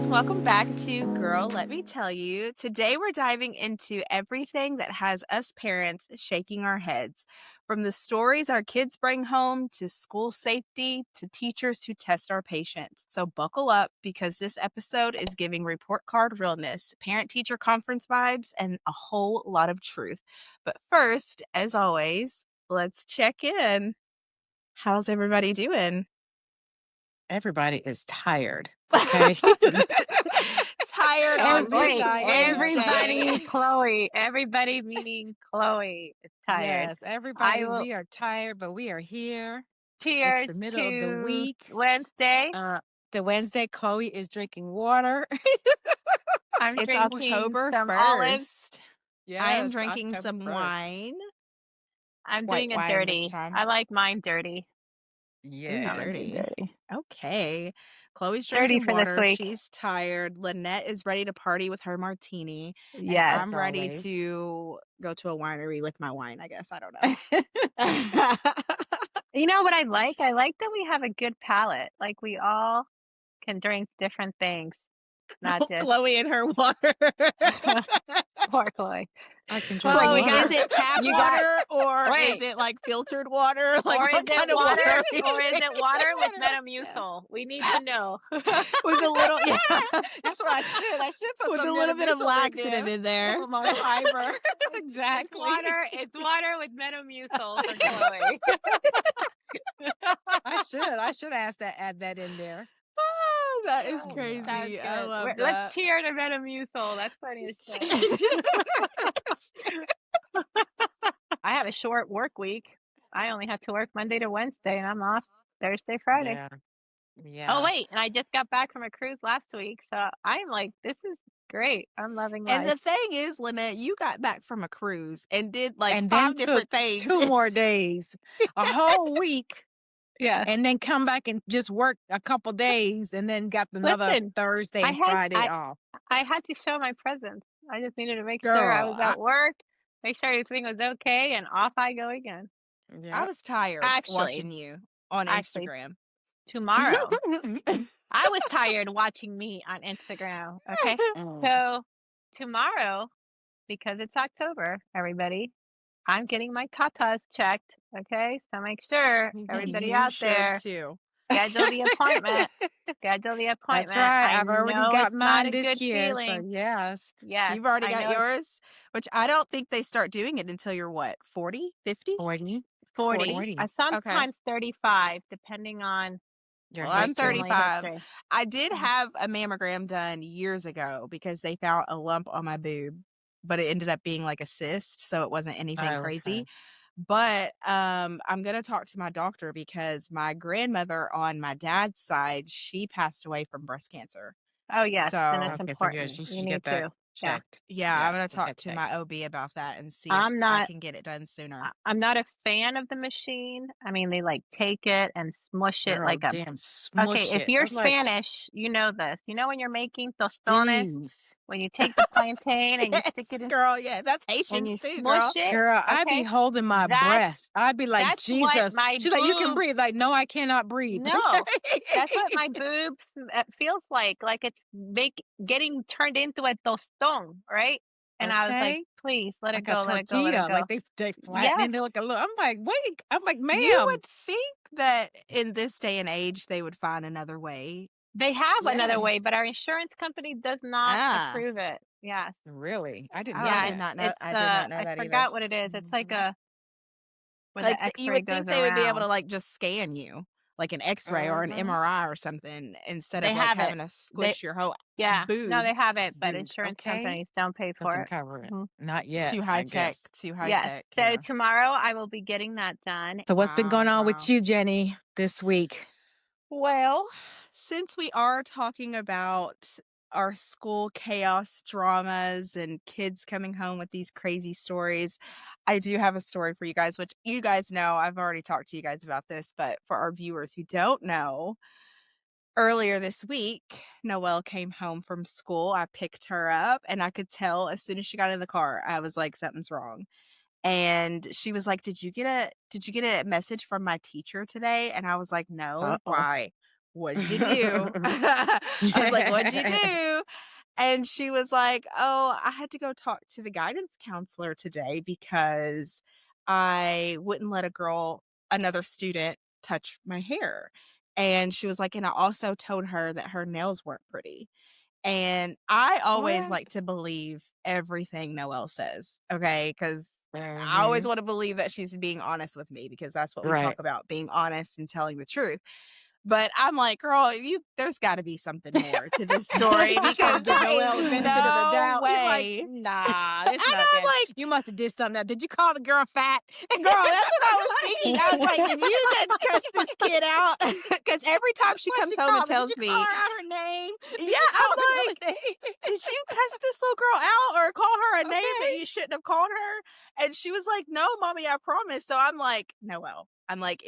welcome back to Girl, Let Me Tell You. Today we're diving into everything that has us parents shaking our heads. From the stories our kids bring home, to school safety, to teachers who test our patience. So buckle up, because this episode is giving report card realness, parent-teacher conference vibes, and a whole lot of truth. But first, as always, let's check in. How's everybody doing? Everybody is tired. Okay. Tired on this everybody, Wednesday. Chloe. Everybody meaning Chloe is tired. Yes, everybody, I will we are tired, but we are here. It's cheers the middle of the to week. Wednesday. The Wednesday, Chloe is drinking water. I'm It's drinking October some olives. 1st. Yes, I am drinking October some 1st. wine. I'm White doing a wine this dirty. time. I like mine dirty. Ooh, Yes. dirty. Okay. Chloe's Dirty drinking for this water. week. She's tired. Lynnette is ready to party with her martini. And Yes. I'm ready always. to go to a winery with my wine, I guess. I don't know. You know what I like? I like that we have a good palate. Like we all can drink different things, not just Chloe and her water. poor Chloe. I can drink Chloe, you water. is it tap you got- water or Wait. is it like filtered water? Like or what is kind it of water? water? are we Or is it drinking? water with Water, Metamucil? We need to know. With a little, yeah. That's what I should. I should put With some a little bit of Metamucil laxative in there. for my fiber. Exactly. It's water with Metamucil for Chloe. I should add that in there. Oh, that is Oh, crazy. Sounds good. I love that. Let's cheer to Metamucil. That's funny as shit. I had a short work week. I only had to work Monday to Wednesday, and I'm off Thursday, Friday. Yeah. Oh, wait. And I just got back from a cruise last week. So I'm like, this is great. I'm loving And life. the thing is, Lynnette, you got back from a cruise and did like and 5 then different took things. 2 more days, a whole week, Yeah. and then come back and just work a couple days, and then got another Listen, Thursday I and had- Friday off. I had to show my presence. I just needed to make Girl, sure I was at work, make sure everything was okay, and off I go again. I was tired Actually- watching you on actually- Instagram. Tomorrow, I was tired watching me on Instagram. Okay. Mm. So tomorrow, because it's October, everybody, I'm getting my tatas checked. Okay. So make sure everybody You out should there too. schedule the appointment. Schedule the appointment. That's right. I I've already know got it's not mine a this good year. feeling. So yes. Yes. You've already I got know it's yours, which I don't think they start doing it until you're what, 40, 50? 40. 40. Sometimes 35, depending on Your Well, I'm history. 35. history. I did have a mammogram done years ago because they found a lump on my boob, but it ended up being like a cyst, so it wasn't anything Oh, crazy. okay. But I'm going to talk to my doctor because my grandmother on my dad's side, she passed away from breast cancer. Oh, yes. Then So- it's Okay, so important. yes, you should need get that to. checked. Yeah, I'm going to get talk that to checked. my OB about that and see I'm if I not- can get it done sooner. I'm not a fan of the machine. I mean, they like take it and smush it Girl, like a. damn smush Okay, if it. you're I'm like, Spanish, you know this. You know when you're making tostones, jeez. when you take the plantain and you stick it in Girl, yeah, that's and Haitians you too, girl. smush it. Girl, I'd be okay? holding my That's- breath. I'd be like, that's what Jesus. my She's like, you can boobs- breathe. Like, no, I cannot breathe. No, That's what my boobs feels like it's getting turned into a tostón, right? And I was like, Okay. please let it Like go, a let it go, let tortilla. it go. Like they flatten Yeah. into like a little. I'm like, wait. I'm like, ma'am. You would think that in this day and age they would find another way. They have another way, Yes. but our insurance company does not Ah. approve it. Yeah. Really? I didn't Oh, know I that. did not know. It's, I did not know I that forgot either. what it is. It's like a where Like the X-ray you would goes think they would be able to around. like just scan you, like an X-ray or an Mhm. MRI or something, instead They of like have it. having to squish your whole Yeah. boob. No, they have it, but Boobs, insurance okay. companies don't pay for Doesn't it. cover it. Mhm. Not yet. too I high tech. guess. Too high Yes. tech. So yeah. tomorrow I will be getting that done. So what's been going on Wow. with you, Jenny, this week? Well, since we are talking about our school chaos dramas and kids coming home with these crazy stories, I do have a story for you guys, which you guys know. I've already talked to you guys about this, but for our viewers who don't know, earlier this week, Noelle came home from school. I picked her up and I could tell as soon as she got in the car, I was like, something's wrong. And she was like, did you get a message from my teacher today? And I was like, no. Uh-oh. Why? what'd you do? I was like, what'd you do? And she was like, oh, I had to go talk to the guidance counselor today because I wouldn't let another student touch my hair. And she was like, and I also told her that her nails weren't pretty. And I always What? like to believe everything Noelle says, okay? Because I always Mhm. want to believe that she's being honest with me because that's what we Right. talk about, being honest and telling the truth. But I'm like, "Girl, there's gotta be something more to this story You trying to because give there is Noelle the benefit of the no doubt. You're like, way." nah, I it's not know, that. I'm like, You must have did something. Did you call the girl fat? "Girl, that's what I was thinking." I was like, "Did you done cuss Like, this kid out?" Because every time she what comes you home and call her? Did you tells call me, her out her name? yeah, Did you call her I'm by like, the name? "Did you cuss this little girl out or call her a name that Okay. you shouldn't have called her?" And she was like, "No, mommy, I promise." So I'm like, "Noelle," I'm like,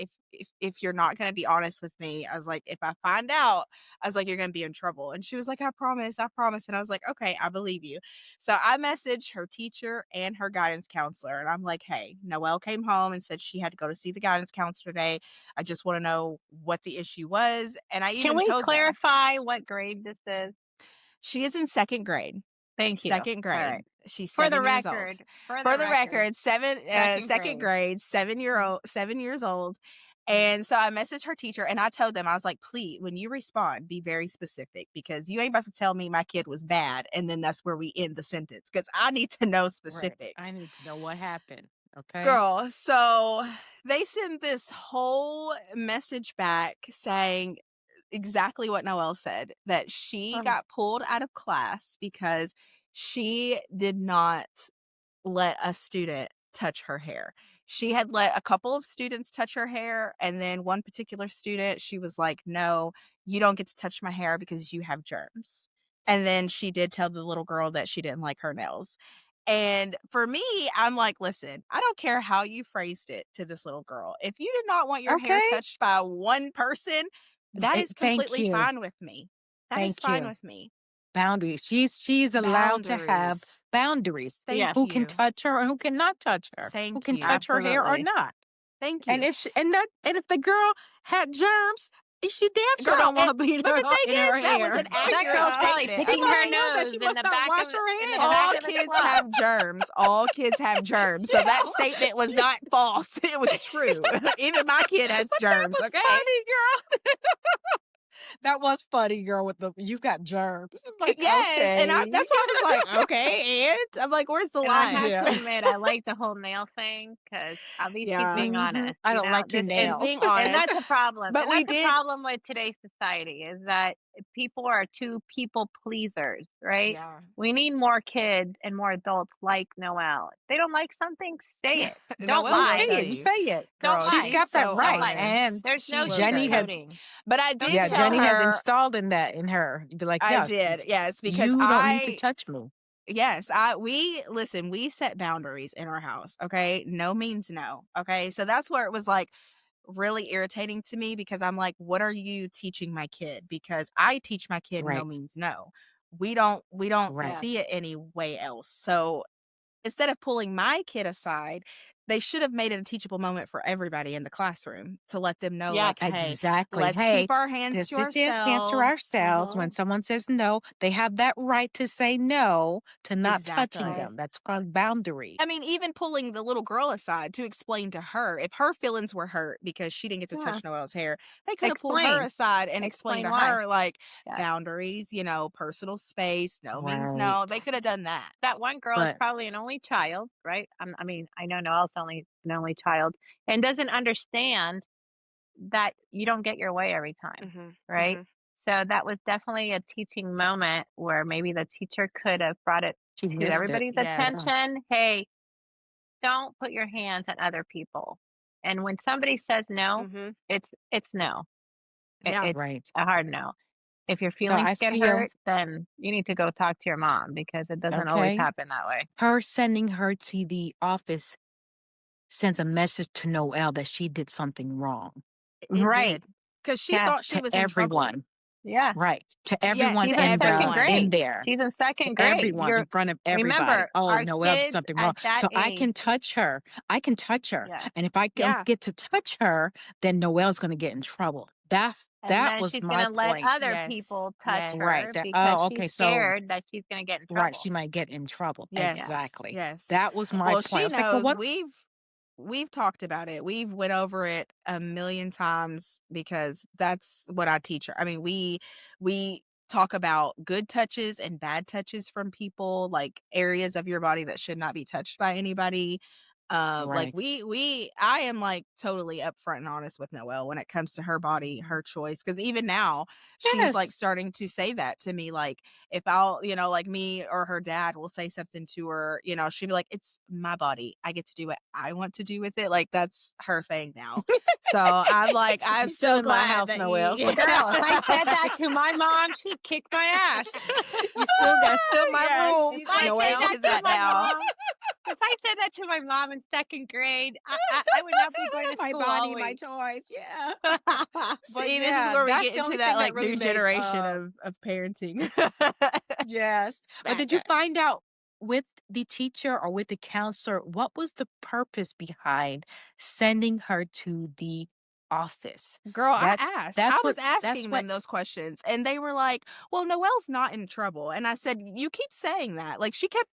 if you're not gonna be honest with me," I was like, "if I find out," I was like, "you're gonna be in trouble." And she was like, "I promise, I promise." And I was like, "Okay, I believe you." So I messaged her teacher and her guidance counselor, and I'm like, "Hey, Noelle came home and said she had to go to see the guidance counselor today. I just want to know what the issue was." And I Can even we told them clarify what grade this is? she is in second grade. Thank you. 2nd All grade. right. She's For the 7 years old. record, for For the the record, record, 2nd 2nd grade. grade, Mhm, 7 years old. mhm. And so I messaged her teacher and I told them, I was like, please, when you respond, be very specific because you ain't about to tell me my kid was bad. And then that's where we end the sentence because I need to know Right. I specifics. need to know what happened. Okay. Girl, so they send this whole message back saying exactly what Noelle said, that she Oh, got pulled out of class because she did not let a student touch her hair. She had let a couple of students touch her hair, and then one particular student, she was like, "No, you don't get to touch my hair because you have germs." And then she did tell the little girl that she didn't like her nails. And for me, I'm like, "Listen, I don't care how you phrased it to this little girl. If you did not want your hair Okay. touched by one person, that is Thank completely you. fine with me. That is Thank fine you. with me." Boundaries. She's allowed to have Boundaries. boundaries. yes, Thank Who can you. touch her and who cannot touch her? Who Thank can you. touch her hair or absolutely. not? Thank And you. if the girl had germs, she damn sure Girl, don't want to be but the in thing her is, that was hair. an That accurate girl's probably statement. She picking must her have Okay. known that nose she in must the not back wash of her in the hands. back All of the kids class. have germs. All kids have germs. So that Yeah. statement was not false. It was true. Even my kid has But that germs, was okay? funny, girl. That was funny, girl, with the you've got germs. I'm like, Yes. And okay. that's why I was like, okay. And I'm like, where's the And I have line? to Yeah. admit, I like the whole nail thing because at least she's Yeah. being honest, I you don't know? like your This She's and nails. being and honest. that's a problem. But And we that's a did. problem with today's society is that people are too people pleasers, right? Yeah. We need more kids and more adults like Noelle. If they don't like something, say it. Don't Noelle You will say lie. tell it. You you. say it. Don't Girl, She's lie. she's got that so Don't right. lie. honest. And There's She no will Jenny tell has you. sugarcoating. But I Don't did Yeah, tell Jenny sugarcoat has it. her installed in that in her. You'd be like, I yes, did. Yes, because you don't need to I touch me. yes, I we listen, we set boundaries in our house, okay? No means no, okay? So that's where it was like really irritating to me because I'm like, what are you teaching my kid? Because I teach my kid no Right. means no. We don't Right. Yes. see it any way else. So instead of pulling my kid aside, they should have made it a teachable moment for everybody in the classroom to let them know, Yes. like, hey, Exactly. let's Hey, keep our hands this to is just hands to ourselves. ourselves. When someone says no, they have that right to say no to not touching Exactly. Right. them. That's called boundary. I mean, even pulling the little girl aside to explain to her if her feelings were hurt because she didn't get to Yeah. touch Noelle's hair, they could have pulled her Explain. aside and explained Explain to why. her, like, Yes. boundaries, personal space, no means no. They Right. could have done that. That one girl is But probably an only child, right? I mean, I know Noelle's only an only child and doesn't understand that you don't get your way every time, Mhm. right? Mhm. So that was definitely a teaching moment where maybe the teacher could have brought it she to missed it. everybody's Yeah. Yes. attention. Hey, don't put your hands on other people. And when somebody says no, Mhm. it's no. Yeah. It's Right. a hard no. If your So feelings I get feel, hurt, then you need to go talk to your mom because it doesn't always okay, happen that way. her sending her to the office sends a message to Noelle that she did something wrong. It Right. did. Because she Yes. thought she To was in trouble. everyone. Yes. Right. To Yeah, everyone She's to in in second the everyone. in grade. there. She's in To second grade. everyone in You're front of everybody. remember, Oh, our Noelle did kids something at wrong. that So I age. can touch her. I can touch her. Yes. And if I don't Yeah. get to touch her, then Noelle's going to get in trouble. And that then was she's my gonna let point. other Yes. people touch Yes. her Right, that because oh, she's okay, so scared that she's gonna get in right, trouble. she might get in trouble. Yes. Yeah. Exactly. Yes. That was my Well, point. I she was like, "Well, knows what." we've talked about it. We've went over it a million times because that's what I teach her. I mean, we talk about good touches and bad touches from people, like areas of your body that should not be touched by anybody. Like Right. I am like totally upfront and honest with Noelle when it comes to her body, Mhm. her choice. Cause even now she's like Yes. starting to say that to me. Like if I'll, like me or her dad will say something to her, she'll be like, it's my body. I get to do what I want to do with it. Like that's her thing now. So I'm like, You I'm still so in my glad house, that Noelle. you, Girl, if I said that to my mom, she'd kick my ass. You still that's still my yeah, room, If she's I like said Noelle. that into to that my now. mom if I said that to my mom in 2nd grade, I would not be going to My school all body, my week. choice, yeah. But See, this is yeah, where we that's get the into only that thing that like really new made, generation of parenting. yes. But Smack did you that. find out with the teacher or with the counselor, what was the purpose behind sending her to the office? Girl, I That's asked. I that's was what that's asking what them those questions and they were like, "Well, Noelle's not in trouble." And I said, "You keep saying that." Like she kept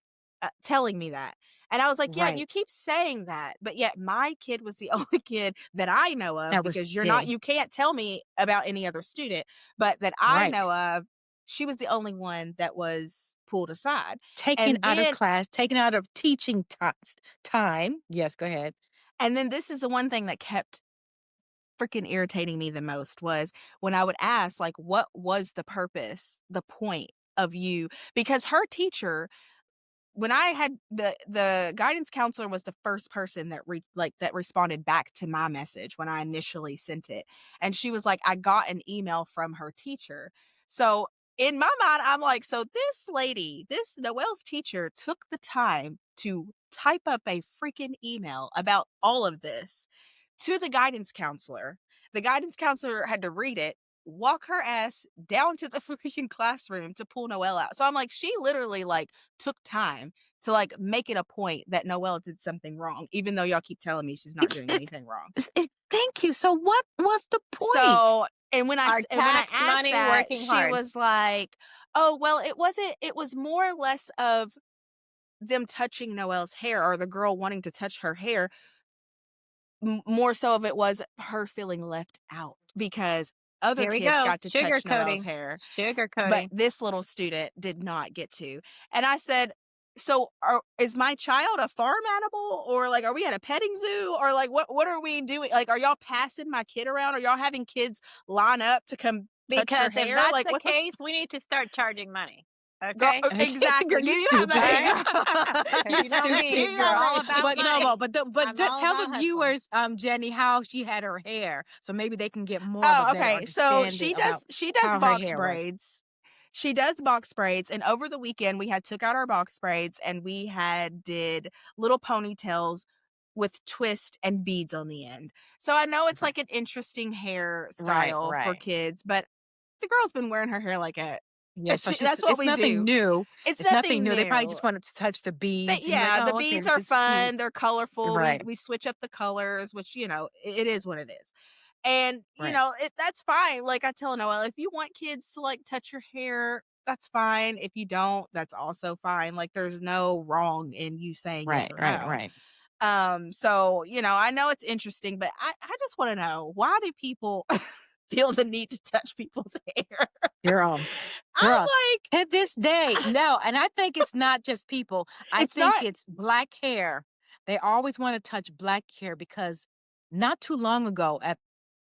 telling me that. And I was like, "Yeah, you right. keep saying that." But yet my kid was the only kid that I know of That was because yeah, you can't tell me about any other student, but that I right. know of, she was the only one that was pulled aside. Taken And out of then class, taken out of teaching time. Yes, go ahead. this is the one thing that kept freaking irritating me the most was when I would ask, like, what was the purpose, the point of you? Because her teacher, when I had the guidance counselor was the first person that responded back to my message when I initially sent it. And she was like, I got an email from her teacher. So in my mind, I'm like, so this lady, this Noelle's teacher took the time to type up a freaking email about all of this to the guidance counselor. The guidance counselor had to read it, walk her ass down to the freaking classroom to pull Noelle out. So I'm like, she literally like took time to like make it a point that Noelle did something wrong, even though y'all keep telling me she's not doing anything wrong. Thank you. So what was the point? So, Our and when I tax asked money that, working she hard. was like, "Oh, well, it was more or less of them touching Noelle's hair or the girl wanting to touch her hair more so of it was her feeling left out because other Here we kids go. got to touch Noelle's Sugarcoating. hair, but Sugarcoating. this little student did not get to. And I said, "So, is my child a farm animal, or like, are we at a petting zoo, or like, what are we doing? Like, are y'all passing my kid around? Are y'all having kids line up to come touch her Because if hair? that's Like, the what the case, we need to start charging money. girl? Okay? Girl, Exactly. you Give me my All stupid. money, right? girl. 'Cause You you know me, Give stupid me I'm my girl. all money. about But no, money. but I'm all tell the about hustling. viewers, Jenny, how she had her hair, so maybe they can get more of a Oh, better okay. So understanding about she does how her box hair was. braids. She does box braids, and over the weekend we had took out our box braids and we had did little ponytails with twist and beads on the end. So I know it's Right, like an interesting right, hairstyle for right. kids, but the girl's been wearing her hair like a Yeah, so that's what it's we nothing do. new. It's It's nothing nothing new. They probably new. just wanted to touch the beads and you're like, Yeah, the oh, okay, beads this are is cute. fun. They're colorful. Right, We switch up the colors, which it is what it is. And right, that's fine. Like I tell Noelle, if you want kids to like touch your hair, that's fine. If you don't, that's also fine. Like there's no wrong in you saying yes right, or right, no. right. So, I know it's interesting, but I just want to know, why do people feel the need to touch people's hair? Girl, I'm girl, like, to this day, no, and I think it's not just people. I it's think not it's black hair. They always want to touch black hair because not too long ago at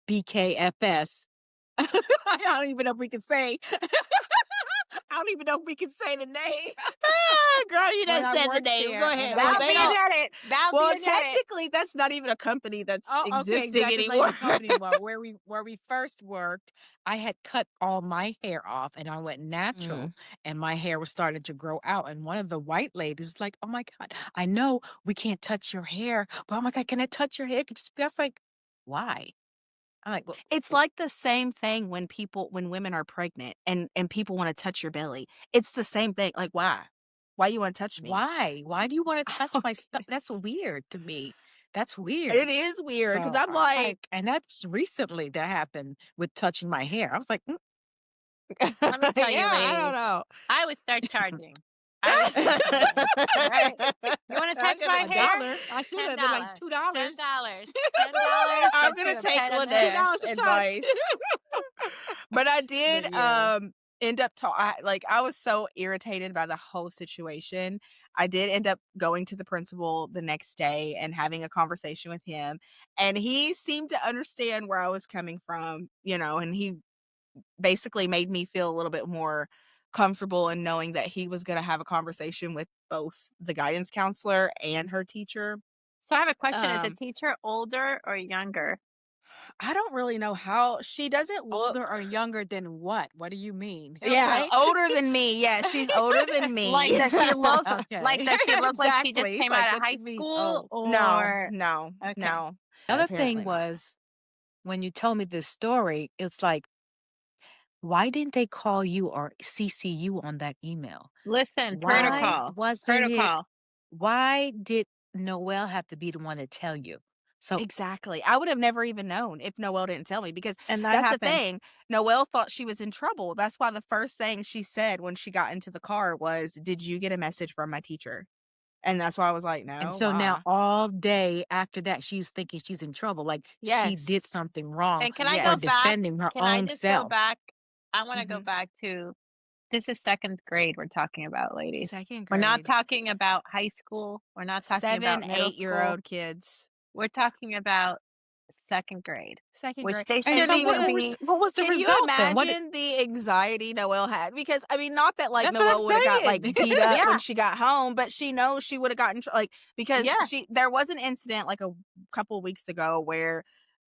BKFS, I don't even know if we can say, I don't even know if we can say the name, girl, you but just I said the worked name. Go there and ahead. Well, That'll they be an don't. edit. That'll be Well, an edit. technically, that's not even a company that's oh, okay, existing exactly. It's not even anymore. a company anymore. Where we first worked, I had cut all my hair off and I went natural, Mm. and my hair was starting to grow out. And one of the white ladies was like, "Oh my God, I know we can't touch your hair, but oh my God, can I touch your hair?" Could you, I was like, "Why?" I'm like, "Well, It's like the same thing when women are pregnant and people want to touch your belly. It's the same thing. Like, why? Why you want to touch me? why? Why do you want to I touch don't my get stuff? That's it. weird to me." That's weird. It is weird because So, I'm I was like like and that's recently that happened with touching my hair. I was like, yeah, Let me tell you, I don't ladies, know. I would start charging. I would start charging. All right. You want to I'm touch my gonna "A hair? take dollar." I should have been like $10. $2. $10. $10 I'm gets gonna you a take pet of Lynette's hair. $2 a touch. advice. But I did, But yeah. end up like, I was so irritated by the whole situation. I did end up going to the principal the next day and having a conversation with him, and he seemed to understand where I was coming from, and he basically made me feel a little bit more comfortable in knowing that he was gonna have a conversation with both the guidance counselor and her teacher. So I have a question. Is the Um, teacher older or younger? I don't really know how she doesn't Older look. or younger than what? What do you mean? Yeah, Okay. older than me. Yeah, she's older than Like, me. does she look like Okay. does she look like she just Exactly. It's came like, out of what high you mean? school Oh. No, or no, okay. no. Other thing Apparently not. was when you told me this story, it's like, why didn't they call you or CC you on that email? Listen, Why protocol. wasn't it Protocol. why did Noelle have to be the one to tell you? So Exactly. I would have never even known if Noelle didn't tell me because And that that's the happened. thing. Noelle thought she was in trouble. That's why the first thing she said when she got into the car was, "Did you get a message from my teacher?" And that's why I was like, and "No, so now why?" all day after that, she's thinking she's in trouble, like she did Yes. something wrong And can I for go Yes. back? defending her Can I own just go self. back? I want to go Mhm. back to this is 2nd grade we're talking about, ladies. 2nd We're not grade. talking about high school. We're not talking 7, about middle 8-year-old school. kids. We're talking about 2nd grade, 2nd which grade. they And And shouldn't so even be. what was the can you result then? What did imagine the anxiety Noelle had? Because, I mean, not that, like, that's what I'm Noelle woulda got, like, saying. beat up when Yeah, she got home, but she knows she woulda gotten like, because yeah. there was an incident, like, a couple weeks ago where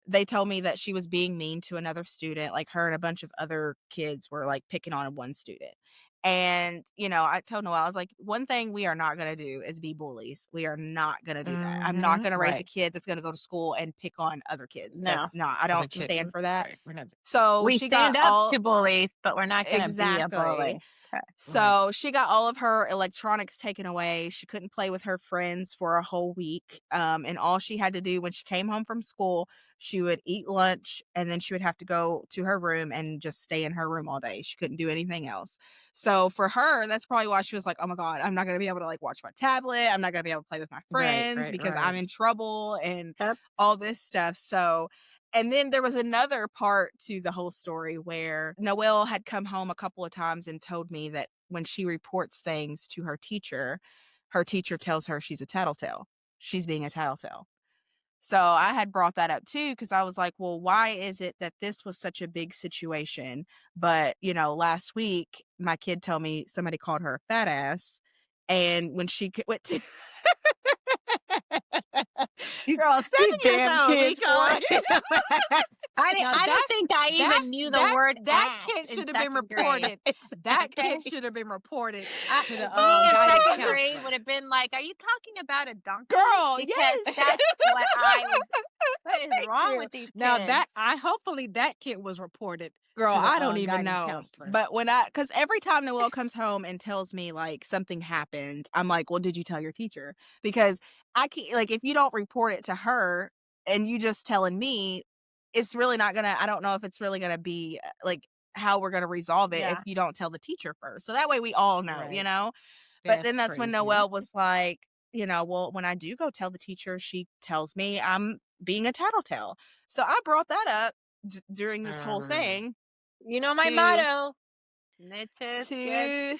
they told me that she was being mean to another student, like, her and a bunch of other kids were, like, picking on one student. And, I told Noelle, I was like, "One thing we are not gonna do is be bullies. We are not gonna do that. I'm not gonna raise a Right. kid that's gonna go to school and pick on other kids. No. That's not I Other don't kids. stand for that." Right. We're not So We she got stand up all to bullies, but we're not going to be a exactly. bully. Okay. right. So she got all of her electronics taken away. She couldn't play with her friends for a whole week. And all she had to do when she came home from school, she would eat lunch and then she would have to go to her room and just stay in her room all day. She couldn't do anything else. So for her, that's probably why she was like, "Oh my God, I'm not going to be able to like watch my tablet. I'm not going to be able to play with my Right. friends Right. because I'm Right. in trouble and Yep. all this stuff." So and then there was another part to the whole story where Noelle had come home a couple of times and told me that when she reports things to her teacher tells her she's a tattletale. She's being a tattletale. So I had brought that up too because I was like, well, why is it that this was such a big situation? But, last week, my kid told me somebody called her a fat ass. And when she went to These, girl, 7 these years damn old, we kids, call boy. it. Now I don't that's think I that even knew the that word that ass kid in should have been 2nd grade. reported. That Okay. kid should have been reported to the Me in guidance 2nd grade counselor. would have been like, "Are you talking about a donkey?" Girl, Because yes. that's what I would. What is Thank wrong you. with these Now that kids? I hopefully that kid was reported Girl, to the I don't even guidance know. counselor. But because every time Noelle comes home and tells me like something happened, I'm like, well, did you tell your teacher? Because I can't, like, if you don't report it to her and you just telling me, it's really not gonna, I don't know if it's really gonna be like how we're gonna resolve it if Yeah. you don't tell the teacher first. So that way we all know, Right. But That's then that's when crazy. Noelle was like, well, when I do go tell the teacher, she tells me I'm being a tattletale. So I brought that up during this whole Mm. thing You know my to motto. Snitches get to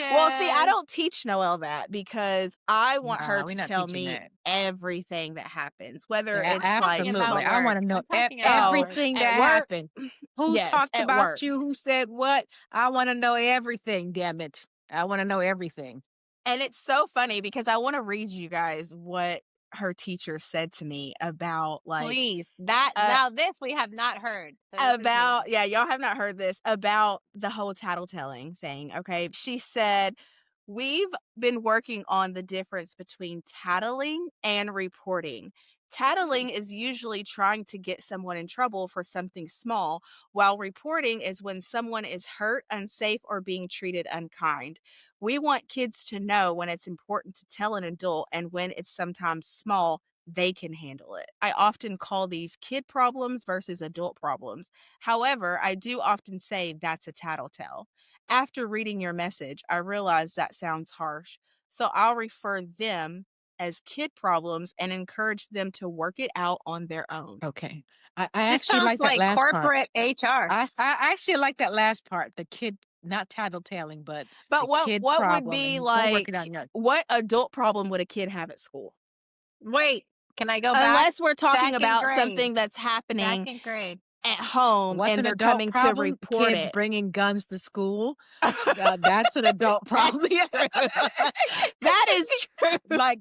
well, see, I stitches. don't teach Noelle that because I want her No, we're to not tell teaching me that. everything that happens, whether Yeah, it's I'm like talking absolutely. about I work. want to know I'm talking about oh, work. everything at that work. happened. Who Yes, talked at about work. you? Who said what? I want to know everything, damn it. I want to know everything. And it's so funny because I want to read you guys what her teacher said to me about like Please. That uh now this we have not heard. So this is new. about yeah, y'all have not heard this about the whole tattletelling thing, okay? She said, "We've been working on the difference between tattling and reporting. Hmm. Tattling is usually trying to get someone in trouble for something small, while reporting is when someone is hurt, unsafe, or being treated unkind. We want kids to know when it's important to tell an adult and when it's sometimes small, they can handle it. I often call these kid problems versus adult problems. However, I do often say that's a tattletale. After reading your message, I realize that sounds harsh. So I'll refer them as kid problems and encourage them to work it out on their own. Okay. I This actually sounds like that like last part. corporate HR. I actually like that last part. The kid, not tattletaling, but the But kid what would problem, be and we'll work it out. like what adult problem would a kid have at school? Wait, can I go back? Unless we're talking Second about grade. something that's happening Second grade. at home What's and an they're adult coming to problem? report Kids it. bringing guns to school. That's an adult problem. That's true. That is true. like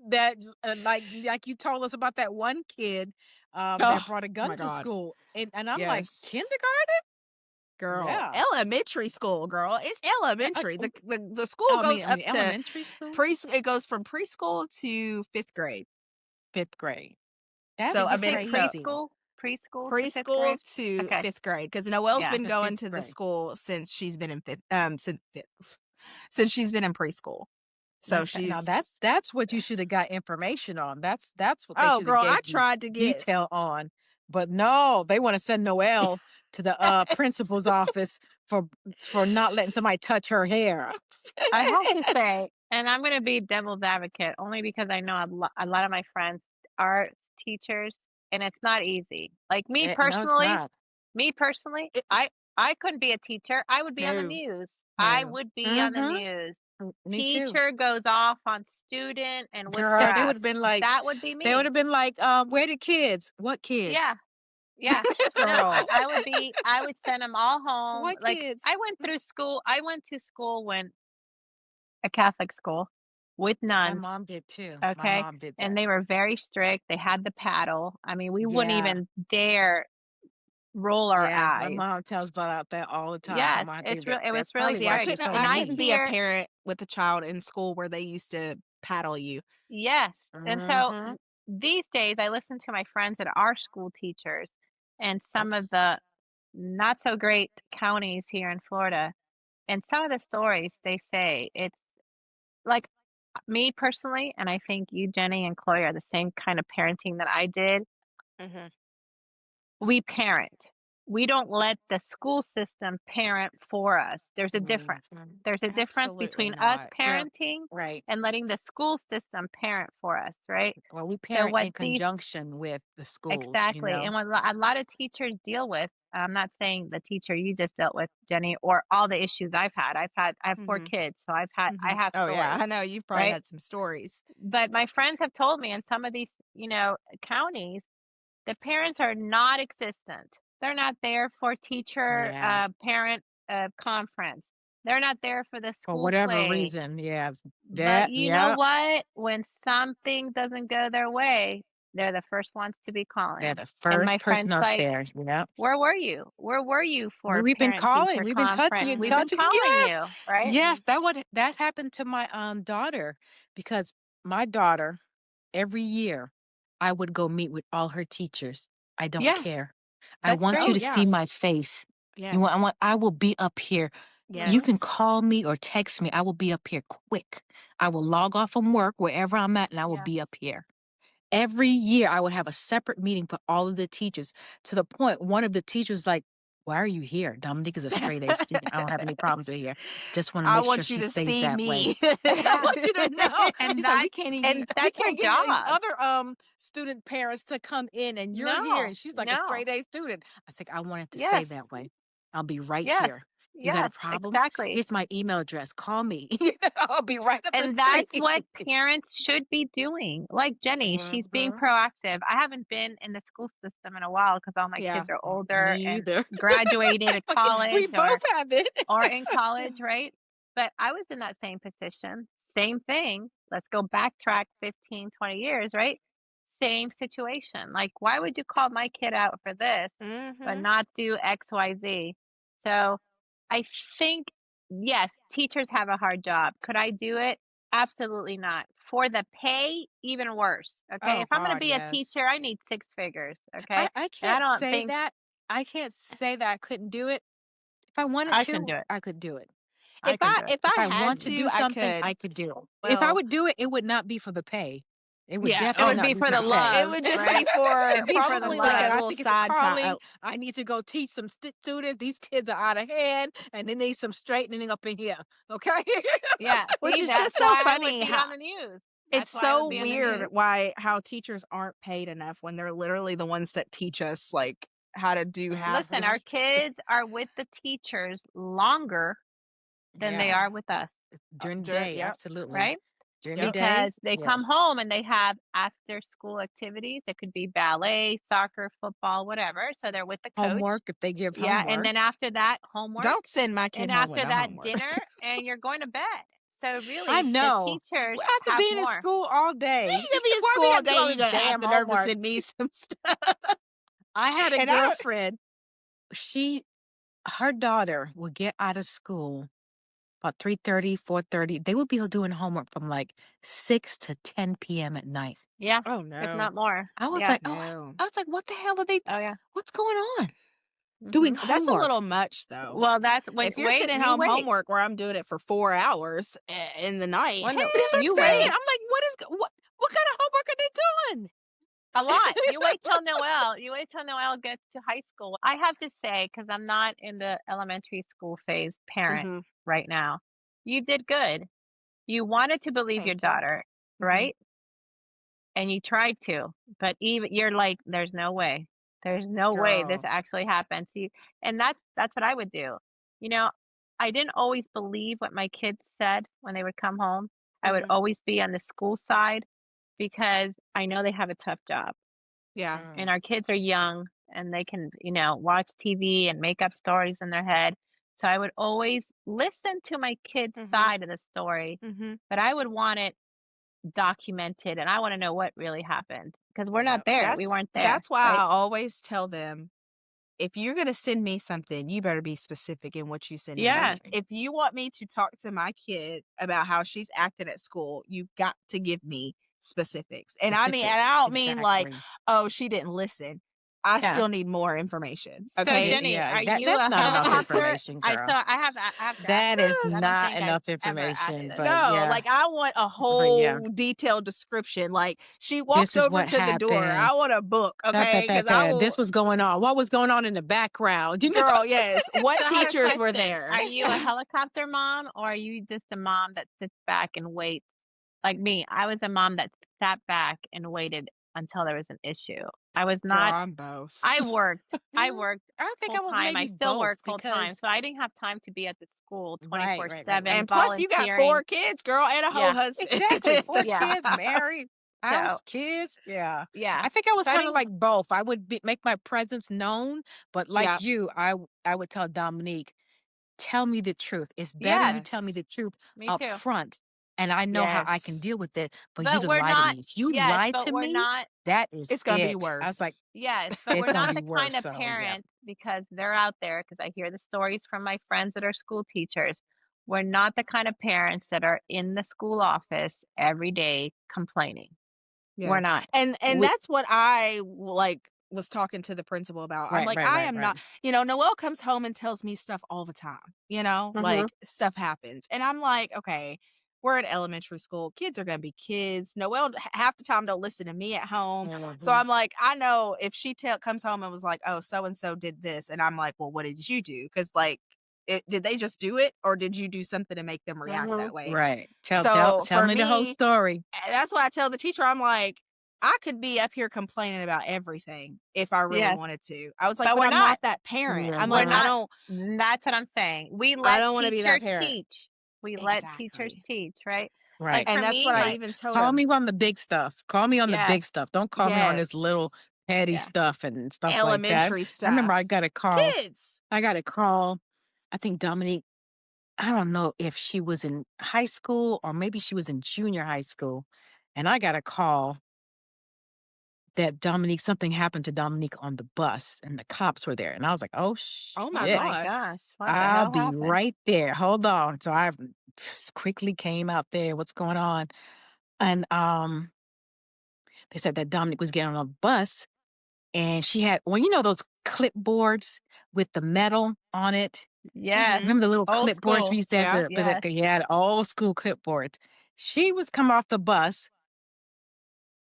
that, like you told us about that one kid that Oh brought a gun my to God. school, and I'm like, Yes. kindergarten? Girl. Yeah. Elementary school, girl. It's elementary. The school Oh, goes I up mean, to elementary school, it goes from preschool to 5th grade. 5th grade. That's So Did I you mean, say so crazy. preschool to fifth preschool grade? to Okay. 5th grade because Noelle's Yeah. been To going fifth to the grade. school since she's been in 5th since 5th since she's been in preschool. So Okay, now she's that's what you should have got information on. That's what they oh should have girl, I gave you tried to get detail on. But no, they want to send Noelle to the principal's office for not letting somebody touch her hair. I have to say, and I'm going to be devil's advocate only because I know a lot of my friends are teachers, and it's not easy. Like No, it's not. me personally, it, I couldn't be a teacher. I would be on the no, news. I no. would be on the Mm-hmm. news. Me too. Teacher goes off on student and Girl, they would witchcraft. have been like, That would be they would me. have been like, where the kids? What kids? Yeah. Yeah. No, Girl. I would send them all home. What Like kids? I went through school. I went to school when a Catholic school with My nuns. mom did too. My Okay. mom did And that. they were very strict. They had the paddle. I mean, we wouldn't Yeah. even dare roll our Yeah. My eyes. mom tells about that all the time. So I'm Yes, gonna think that it was that's really probably See, why strict. she's so And I I mean. couldn't be a hear, parent with a child in school where they used to paddle you. yes. And so Mm-hmm. these days I listen to my friends that are school teachers and some of the not so great counties here in Florida. And some of the stories they say, it's like me personally, and I think you, Jenny, and Chloe are the same kind of parenting that I did. Mhm. We parent. We don't let the school system parent for us. There's a difference. Mhm. There's a difference Absolutely between us not. Well, parenting right. and letting the school system parent for us, right? Well, we So parent what in these conjunction with the schools, you exactly, know. and what a lot of teachers deal with, I'm not saying the teacher you just dealt with, Jenny, or all the issues I've had. I have 4 Mhm. kids, so I Mhm. have Oh yeah, stories, I know you've probably right? had some stories. But my friends have told me in some of these, counties, the parents are not existent. They're not there for teacher Yeah. parent conference. They're not there for the For school whatever play. reason. Yeah. But That, you know yeah. what? When something doesn't go their way, they're the first ones to be They're calling. the And my first person friend's like, upstairs. Yeah. "Where were you? Where were you for We've been parent calling. teacher We've been touching conference? and We've been touching. calling Yes. you, right?" Yes. That happened to my daughter, because my daughter, every year, I would go meet with all her teachers. I don't Yes, care. I that's want you Oh great. to see yeah. my face. Yes. I will be up here. You Mhm. can Yes. call me or text me. I will be up here quick. I will log off from work wherever I'm at, and I will Yes. be up here. Every year, I would have a separate meeting for all of the teachers, to the point one of the teachers like, "Why are you here? Dominique is a straight A student. I don't have any problems with her. Just want to I make sure want you she to stays see that way." me. I Yeah. want you to know. And She's like, that we that's your can't get these job. other student parents to come in, and you're here, No. and she's like a No. straight A student. I said, I want it to stay Yes. that way. I'll be right Yes. here. You got a Yes, problem? exactly. Here's my email address. Call me. I'll be right up the And that's street. what parents should be doing. Like Jenny, she's being Mhm. proactive. I haven't been in the school system in a while because all my Yeah. kids are older Me and either. graduating to We college both have it. or in college, right? But I was in that same position. Same thing. Let's go backtrack 15, 20 years, right? Same situation. Like, why would you call my kid out for this, but Mhm. not do XYZ? So I think, yes, teachers have a hard job. Could I do it? Absolutely not. For the pay, even worse. Okay. Oh If I'm going to god, be a teacher, yes. I need 6 figures. Okay. I And I can't don't say think that. I can't say that I couldn't do it. If I wanted I can to, do it. I could do it. I can do it. If If I I had want to to, do I something, could. I could do it. If I Well, would do it, it would not be for the pay. It would Yeah, It definitely would not be be for for the pets. it love, would just right? be for It'd be for the probably like Right, a love. I little think it's a side time. calling. I need to go teach some students. These kids are out of hand, and they need some straightening up in here. Okay. Yeah, Which see, is that's just so why I would funny be how on the news. it's That's why I would so be on the weird news. how teachers aren't paid enough when they're literally the ones that teach us like how to do half Listen, the our kids are with the teachers longer than they Yeah. are with us, During the during day, yep, absolutely. right? During the yep. day, Because they come yes. home and they have after school activities. It could be ballet, soccer, football, whatever. So they're with the coach. Homework, if they give Yeah. And homework. then after that, homework. Don't send my kid And home with after no that, homework. dinner, and you're going to bed. So I really, the know. teachers After have being in more. school all day, You gonna be in why school we all got to do day, all you're this gonna have damn the nerve to homework? send me some stuff. I had a And I don't girlfriend. Her daughter would get out of school about 3:30, 4:30. They would be doing homework from like 6 to 10 p.m. at night. Yeah. oh If no. not more. I was Yeah. like, oh, No. I was like, what the hell are they? Oh, yeah. What's going on? Doing Hmm. That's a homework. little much though. Well, that's when, If you're wait, sending you home wait. homework where I'm doing it for 4 hours in the night, Well, no, But that's what I'm you saying. wait. I'm like, what kind of homework are they doing? A lot. You wait till Noel. You wait till Noel gets to high school. I have to say, because I'm not in the elementary school phase parent hmm right now, you did good. You wanted to believe your thank you. daughter, hmm right? And you tried to, but even you're like, there's no way. There's no way this Girl. actually happened. See, and that's what I would do. You know, I didn't always believe what my kids said when they would come home. I would hmm always be on the school side because I know they have a tough job Yeah. and Mm, our kids are young and they can, watch TV and make up stories in their head. So I would always listen to my kids' hmm side of the story, hmm but I would want it documented and I want to know what really happened because we're Yeah. not there. We That's weren't there, that's why I right? always tell them, if you're gonna send me something, you better be specific in what you sending Yes. me. If you want me to talk to my kid about how she's acting at school, you've got to give me specifics. And I mean, and specifics. I don't mean like, Exactly. oh, she didn't listen. I Yeah. still need more information. So Okay. Jenny, Yeah, are you that's a not enough helicopter? information, I girl. so I have to ask That this is because I don't not think I've enough ever asked information, this. but No, yeah, like I want a but yeah, whole detailed description. Like she this walked is over what to the door. I happened. want a book, Da, da, okay? da, Because I da. will, This was going on. What was going on in the background? You know? girl. Yes. What So I have a teachers were question. there? Are you a helicopter mom or are you just a mom that sits back and waits? Like me, I was a mom that sat back and waited until there was an issue. I was Girl, not I'm both. I worked. I Mm, worked I think I full would time. I maybe still both work full time. because So I didn't have time to be at the school right, right, right, 24/7 right. And plus, you got 4 volunteering. kids, girl, and a whole Yeah. husband. Exactly. Four Yeah. kids, married, So, house, kids. Yeah. yeah. I think I was So I kind of didn't like both. I would make my presence known, but Yeah. like you, I would tell Dominique, tell me the truth. It's better yes, you tell me Yes. the truth me up too. front, and I know how I can Yes. deal with it. For you But to we're lie to not me, if you yes, lie but to we're me, not that is It's gonna be it. I was like, worse. yes, but it's we're gonna not be the kind worse. of So yeah. parent because they're out there because I hear the stories from my friends that are school teachers. We're not the kind of parents that are in the school office every day complaining. We're Yeah. not. And We that's what I like was talking to the principal about. I'm Right, like, right, I right, am right. not, Noelle comes home and tells me stuff all the time, mhm. like stuff happens. And I'm like, okay, we're in elementary school. Kids are going to be kids. Noelle half the time don't listen to me at home. So Mhm. I'm like, I know if she comes home and was like, oh, so and so did this. And I'm like, well, what did you do? Because like, did they just do it or did you do something to make them react Mhm. that way? Right. So Tell for me the whole me, story. that's why I tell the teacher, I'm like, I could be up here complaining about everything if I really Yes, wanted to. I was like, but but we're I'm not. not that parent. I'm We're like, Mhm. not. That's what I'm saying. We I let don't want to be that teachers parent. teach. We let teachers Exactly. teach, right? Like Right. for And that's me, what I my even told Call him. me on the big stuff. Call me on the yes, big stuff. Don't call me on this Yes. little petty yeah. stuff and stuff like that. Elementary I remember stuff. Kids. I got a call. I think Dominique, I don't know if she was in high school or maybe she was in junior high school. And I got a call that something happened to Dominique on the bus and the cops were there. And I was like, oh Oh my Oh shit. my God. gosh, what the I'll hell be happened? right there. Hold on. So I quickly came out there. What's going on? And they said that Dominic was getting on a bus and she had, well, those clipboards with the metal on it. Yes, Mm-hmm. Remember the little old clipboards we school. used to have Yeah. Yes. you had old school clipboards. She was come off the bus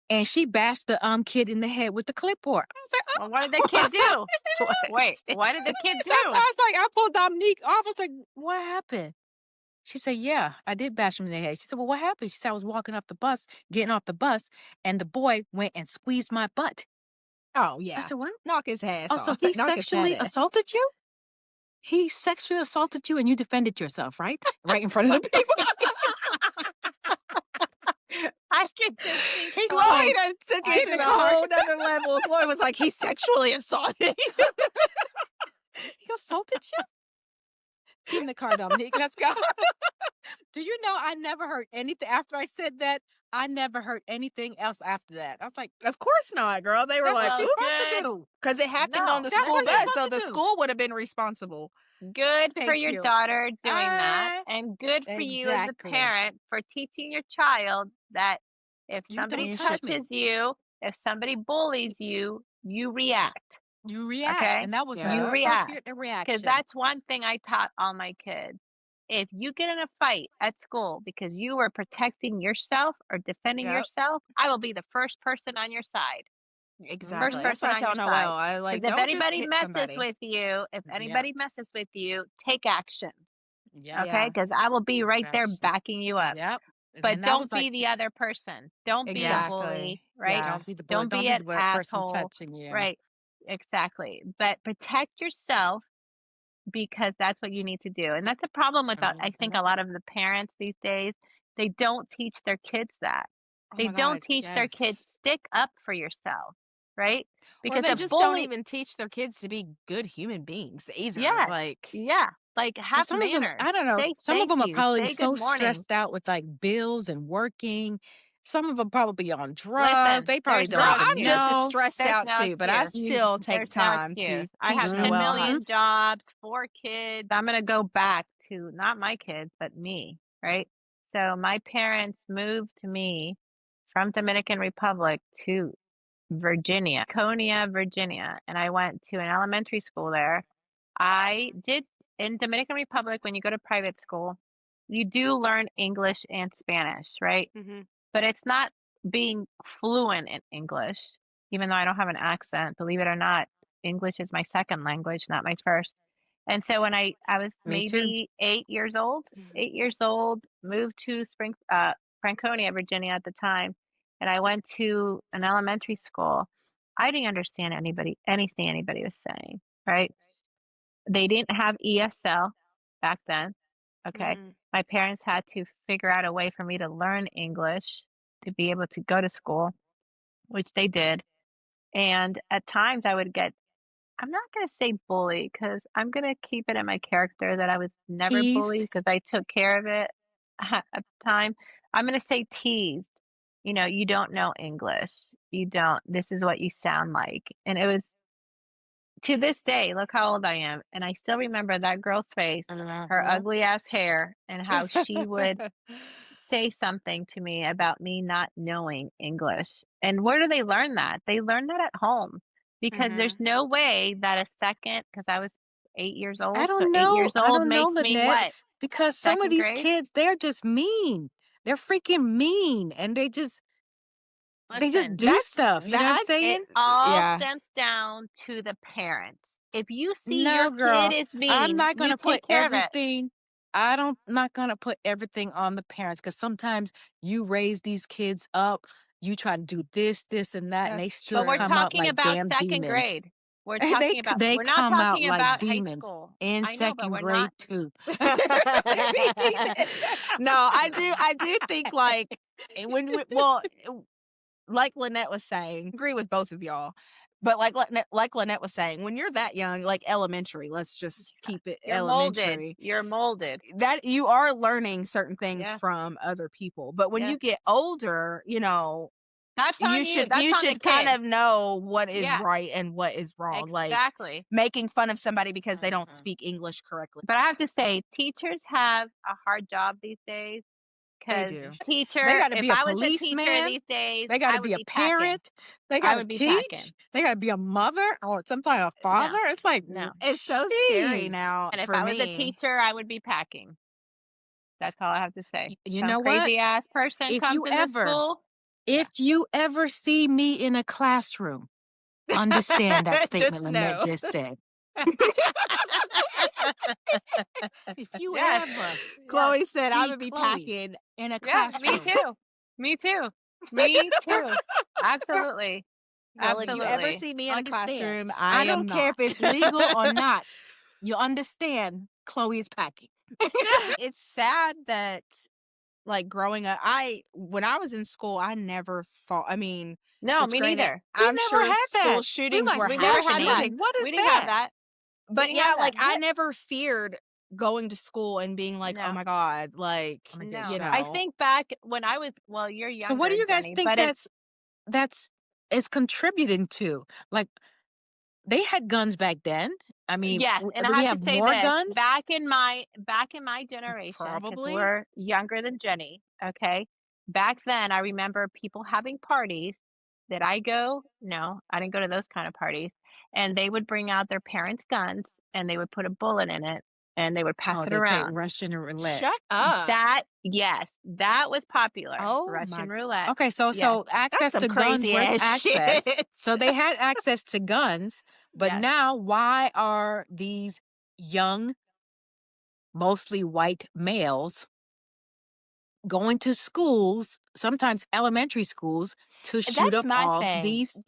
and she bashed the kid in the head with the clipboard. I was like, Well, what did the kid do? What? Wait, what did the kid so I do? was like, I pulled Dominique off. I was like, what happened? She said, yeah, I did bash him in the head. She said, well, what happened? She said, I was walking up the bus, getting off the bus, and the boy went and squeezed my butt. Oh, I yeah. said, what? Knock his ass Oh, so off. he Knock his fat sexually ass. assaulted you? He sexually assaulted you and you defended yourself, right? Right in front of the people. I could just see He's Chloe. Chloe done took Hey, it to the Nicole. whole nother level. Chloe was like, he sexually assaulted me. He assaulted you? Get in the car, Dominique. Let's go. Do you know I never heard anything after I said that? I never heard anything else after that. I was like, Of course not, girl. They were that's like, what Well, you're supposed to good. do. because it happened on No, the That's school what you're bus, supposed so to the do. school would have been responsible. good for Thank your you. daughter doing that, Ah, and good for you as a exactly. parent for teaching your child that if You somebody don't touch me. touches you, if somebody bullies you, you react. You react. Okay? And that was Yeah. You the react. appropriate Because reaction. that's one thing I taught all my kids. If you get in a fight at school because you are protecting yourself or defending Yep. yourself, I will be the first person on your side. Exactly. First That's person what I on tell your Noelle. side. I like, Because if don't just anybody hit messes somebody. with you, take action. Yeah. Okay? Yeah. Because I will be right there Exactly. backing you up. Yep. But And that don't was be like, the other person. Don't be a bully, Exactly. right? Yeah. don't be the boy. Don't Don't be be an the person asshole, touching you. right? Exactly. But protect yourself because that's what you need to do. And that's a problem with, I think, a lot of the parents these days. They don't teach their kids that. Oh They my don't God. teach their kids, Yes. stick up for yourself, right? Or Because they a just don't bully, even teach their kids to be good human beings either. yes, Like, yeah, like And have some of them, manners, I don't know, say some of thank them are you, probably say good so morning. stressed out with like bills and working. Some of them probably on drugs. Listen, They probably there's don't girl, no even I'm just as excuse. know. stressed There's out no too, but I excuse. still take There's no time excuse. to I teach have 10 Noelle how. million jobs, 4 kids. I'm going to go back to not my kids, but me, right? So my parents moved me from Dominican Republic to Virginia, Konya, Virginia, and I went to an elementary school there. I did in Dominican Republic when you go to private school, you do learn English and Spanish, right? Mm-hmm. But it's not being fluent in English, even though I don't have an accent. Believe it or not, English is my second language, not my first. And so when I was Me too. maybe 8 years old, 8 years old, moved to Franconia, Virginia at the time, and I went to an elementary school. I didn't understand anything anybody was saying, right? They didn't have ESL back then. Okay. Mm-hmm. My parents had to figure out a way for me to learn English to be able to go to school, which they did. And at times I would get, I'm not going to say bully because I'm going to keep it in my character that I was never bullied Teased. because I took care of it at the time. I'm going to say teased. You know, you don't know English. You don't, this is what you sound like. And it was to this day, look how old I am, and I still remember that girl's face, her Uh-huh. ugly ass hair, and how she would say something to me about me not knowing English. And where do they learn that? They learn that at home because Mm-hmm. there's no way that a second, because I was 8 years I old, so don't 8 years know. I old don't know, makes me Lynnette, what? because some of Second these grade? kids, they're just mean. They're freaking mean, and they just Listen, do That's stuff. You know what I'm that. it saying? all Yeah. stems down to the parents. If you see your No, kid girl. is I'm mean, not you gonna put take care of it. everything. I don't not gonna put everything on the parents because sometimes you raise these kids up, you try to do this, this, and that, and they That's still But we're come true. out talking like about damn second demons. grade. We're And talking about, they we're not come out talking like about high demons school. in I know, but second we're grade not. too. They be No, demons. I do think like well, like Lynette was saying, agree with both of y'all. But like Lynette was saying, when you're that young, like elementary, let's just keep it You're molded. elementary. You're molded. That you are learning certain things Yeah. from other people. But when Yeah. you get older, That's on you. That's you on the should kind kid. of know what is Yeah, right and what is wrong. Like exactly. making fun of somebody because they don't Mhm. speak English correctly. But I have to say, teachers have a hard job these days They because do. They teacher, gotta if be a I was a teacher policeman. these days, They I gotta would be a be packing. parent. They I gotta would be packing. teach. They gotta be a mother or sometimes a No, father. It's like, no. It's so scary jeez. now And if for I was a me. teacher, I would be packing. That's all I have to say. You Some know what? crazy ass person If comes you in the ever school. If you ever see me in a classroom, understand that Just statement Lynnette know. just said. If you Yes. ever Yes. Chloe said, "I'm see gonna be Chloe packing." in a Yeah, me classroom, too. Me too. Me too. Absolutely. Well, if you ever Absolutely. see me in a understand. classroom, I I am don't care not. if it's legal or not. You understand Chloe is packing. It's sad that, like, growing up, when I was in school, I never thought, I mean, No, which me granted, neither. We I'm never sure had school that. We shootings like were We school never had that. happening, shooting. What is We didn't have that? that. We but didn't yeah, have that. like, I never feared going to school and being like, "Oh No. my god," like, I'm gonna get No. you shot. I know. think back when I was, well, you're So what do younger, you guys Jenny, think but it that's is contributing to? Like they had guns back then. I mean, yes, and do I we have to have say more this, guns? back in my generation, because Probably. we're younger than Jenny, okay? Back then, I remember people having parties. Did I go? No, I didn't go to those kind of parties. And they would bring out their parents' guns and they would put a bullet in it and they would pass Oh, it they played around. Russian roulette. Shut up. Yes, that was popular. Oh Russian my, roulette. Okay, so Yes, that's access some to guns crazy was ass access. shit. So they had access to guns, but yes. now why are these young, mostly white males going to schools, sometimes elementary schools, to shoot That's up my all thing. these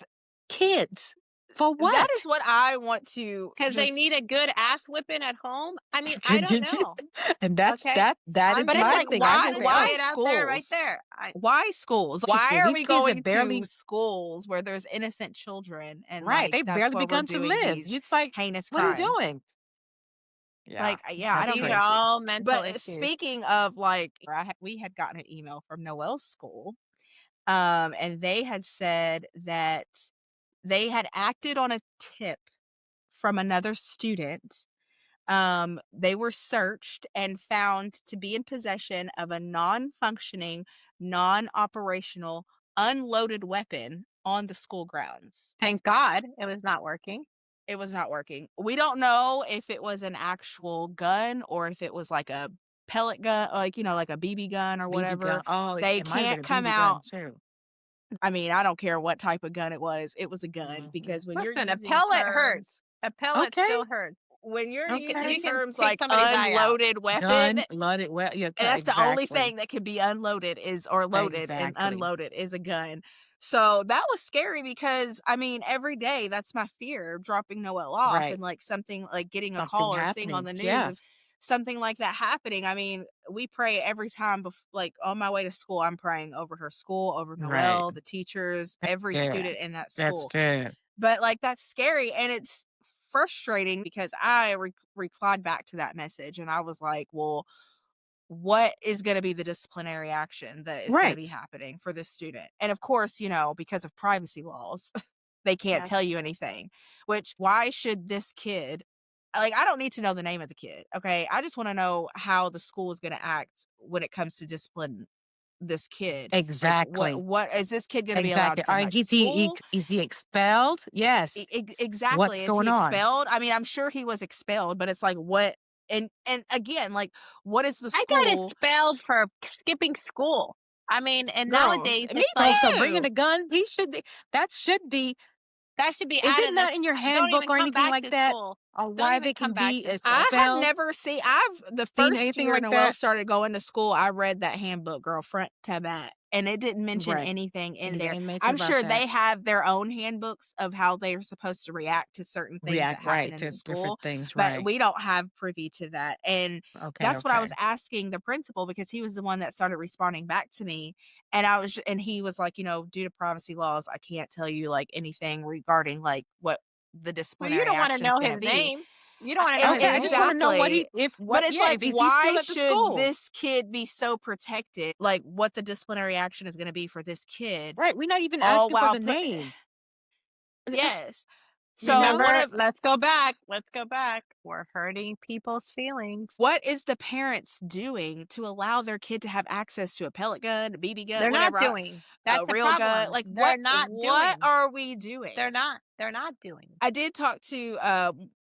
kids? For That is what? what I want to Because they need just, a good ass whipping at home. I mean, I don't know. And that's Okay. that is I'm but just it's my like, gonna thing. I I'm why agree gonna with say why it out there right schools? there. Why schools? elementary Why school. are These we kids have going to barely schools where there's innocent children and right. like They that's barely where we're begun to doing live. these It's like, heinous what are you crimes? doing? Yeah, Like, yeah, I that's don't These know. are crazy. all mental But issues. speaking of like, we had gotten an email from Noelle's school, and they had said that they had acted on a tip from another student. They were searched and found to be in possession of a non-functioning, non-operational, unloaded weapon on the school grounds. Thank God it was not working. It was not working. We don't know if it was an actual gun or if it was like a pellet gun, like, like a BB gun or BB gun. whatever. Oh, They it might have been can't a come BB gun out. too. I mean, I don't care what type of gun it was. It was a gun Mhm. because when you're Listen, a using pellet hurts. terms A pellet Okay. still hurts. when you're using Okay. You can terms take like somebody's eye out. unloaded weapon, Gun loaded. Well, yeah, and that's the only exactly. thing that can be unloaded is or loaded and Exactly. unloaded is a gun. So that was scary because I mean every day that's my fear of dropping Noelle off Right. and like something like getting a Something call or seeing on happening. the news of Yes. something like that happening. I mean, we pray every time like on my way to school, I'm praying over her school, over Right. Noelle, the teachers, every Yeah. student in that That's school. good. But like that's scary and it's frustrating because I replied back to that message and I was like, well, what is going to be the disciplinary action that is going to be Right. happening for this student? And of course, because of privacy laws, they can't Yes. tell you anything, which why should this kid, like, I don't need to know the name of the kid. Okay. I just want to know how the school is going to act when it comes to discipline this kid. Like, Exactly. what is this kid going to be allowed Exactly. to come back to school? Is he expelled? Yes. Exactly. What's Is he going on? expelled? I mean, I'm sure he was expelled, but it's like what and again, like what is the I got school expelled for skipping school. I mean, and girls? nowadays Me it's like So bringing too. a gun, he should be. That should be. that should be Is out it of this. not in your Don't even handbook or come anything back like to that? school. Or Don't why even they come can back be to I school. have expelled? never seen the Seen first anything year like Noelle that? started going to school, I read that handbook, girl, front to back, and it didn't mention Right. anything in The there. inmates I'm about sure that. they have their own handbooks of how they're supposed to react to certain things that React happen right in to the different school, things. but Right. we don't have privy to that. And Okay. that's what I was Okay. asking the principal because he was the one that started responding back to me. And he was like, due to privacy laws, I can't tell you like anything regarding like what the Well, you disciplinary don't want to action is know going to his be. name. You don't want to know his Okay. I just want name. to know what Exactly. he if But what it's yeah like, if he's why still at the should school. this kid be so protected? Like, what the disciplinary action is going to be for this kid? Right. We're not even All asking for while the name. yes. So Remember, let's go back. Let's go back. We're hurting people's feelings. what is the parents doing to allow their kid to have access to a pellet gun, a BB gun, They're not whatever, doing. a That's the real gun? problem. Like, They're not what doing. are we doing? They're not. They're not doing. I did talk to